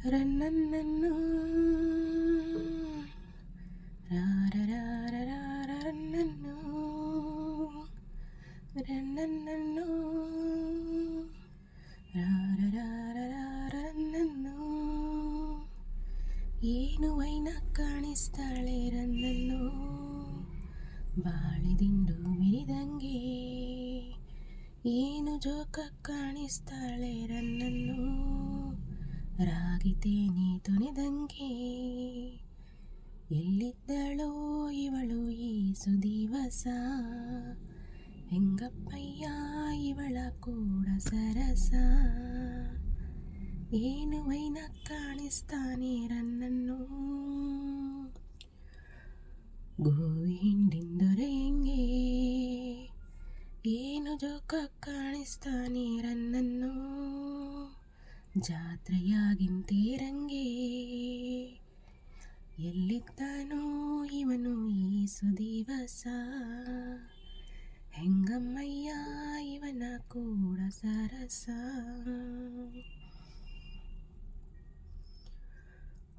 ರನ್ನನ್ನನ್ನು ರನ್ನನ್ನು ರನ್ನನ್ನು ರನ್ನನ್ನು ಏನು ವೈನ ಕಾಣಿಸ್ತಾಳೆ ರನ್ನನ್ನು ಬಾಳೆದಿಂಡು ಮಿರಿದಂಗೆ ಏನು ಜೋಕ ಕಾಣಿಸ್ತಾಳೆ ರನ್ನನ್ನು ರಾಗಿತೇನೆ ತೊನೆದಂಗೆ ಎಲ್ಲಿದ್ದಳೋ ಇವಳು ಈ ಸುದಿವಸ ಹೆಂಗಪ್ಪಯ್ಯ ಇವಳ ಕೂಡ ಸರಸ ಏನು ವೈನ ಕಾಣಿಸ್ತಾನೆ ರನ್ನನ್ನು ಗೋವಿ ಹಿಂಡಿಂದೊರೆಯಂಗೆ ಏನು ಜೋಕ ಕಾಣಿಸ್ತಾನೆ ರನ್ನನ್ನು ಜಾತ್ರೆಯಾಗಿಂತೇರಂಗೆ ಎಲ್ಲಿದ್ದನೋ ಇವನು ಈ ಸುದಿವಸ ಹೆಂಗಮ್ಮಯ್ಯ ಇವನ ಕೂಡ ಸರಸ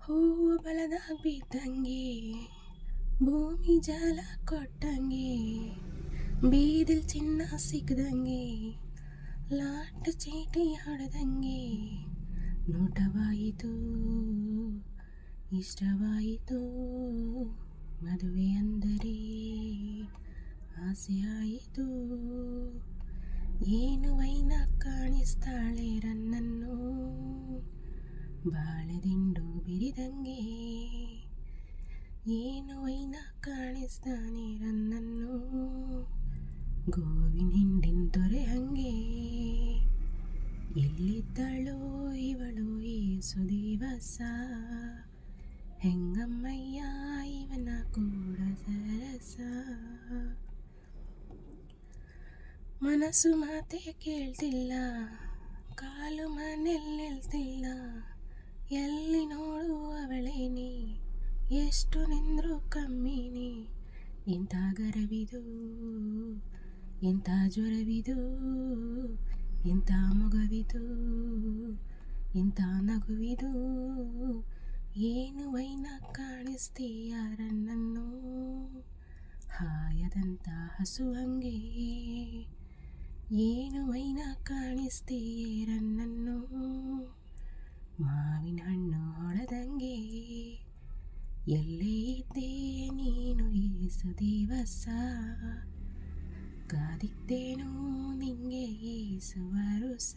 ಹೂವು ಬಲದಾಗ ಬಿದ್ದಂಗೆ ಭೂಮಿ ಜಾಲ ಕೊಟ್ಟಂಗೆ ಬೀದಿಲ್ ಚಿನ್ನ ಸಿಕ್ಕದಂಗೆ ಲಾಟ್ ಚೀಟಿ ಹೊಡೆದಂಗೆ ನೋಟವಾಯಿತು ಇಷ್ಟವಾಯಿತು ಮದುವೆ ಅಂದರೆ ಆಸೆಯಾಯಿತು ಏನು ವೈನ ಕಾಣಿಸ್ತಾಳೆ ರನ್ನನ್ನು ಬಾಳೆದಿಂಡು ಬಿರಿದಂಗೆ ಏನು ವೈನ ಕಾಣಿಸ್ತಾನೆ ರನ್ನನ್ನು ಗೋವಿನ ಹಿಂಡಿನ ತೊರೆ ಹಂಗೆ ಎಲ್ಲಿದ್ದಳೋ ಇವಳು ಈ ಸುದಿವಸ ಹೆಂಗಮ್ಮಯ್ಯ ಇವನ ಕೂಡ ಸರಸ ಮನಸ್ಸು ಮಾತೆ ಕೇಳ್ತಿಲ್ಲ ಕಾಲು ಮನೆಯಲ್ಲಿ ನಿಲ್ತಿಲ್ಲ ಎಲ್ಲಿ ನೋಡು ಅವಳೇನೆ ಎಷ್ಟು ನಿಂದ್ರು ಕಮ್ಮಿನಿ ಎಂಥ ಗರವಿದು ಎಂಥ ಜ್ವರವಿದು ಎಂಥ ಮೊಗವಿದು ಎಂಥ ನಗುವಿದು ಏನು ವೈನ ಕಾಣಿಸ್ತೀಯ ರನ್ನನ್ನು ಹಾಯದಂಥ ಹಸುವಂಗೆ ಏನು ವೈನ ಕಾಣಿಸ್ತೀಯ ರನ್ನನ್ನು ಮಾವಿನ ಹಣ್ಣು ಹೊಳೆದಂಗೆ ಎಲ್ಲೇ ಇದ್ದೇ ನೀನು ಈ ಸುದಿವಸ ಕಾದಿದ್ದೇನೋ ನಿಂಗೆ ಈ ಸುವರುಸ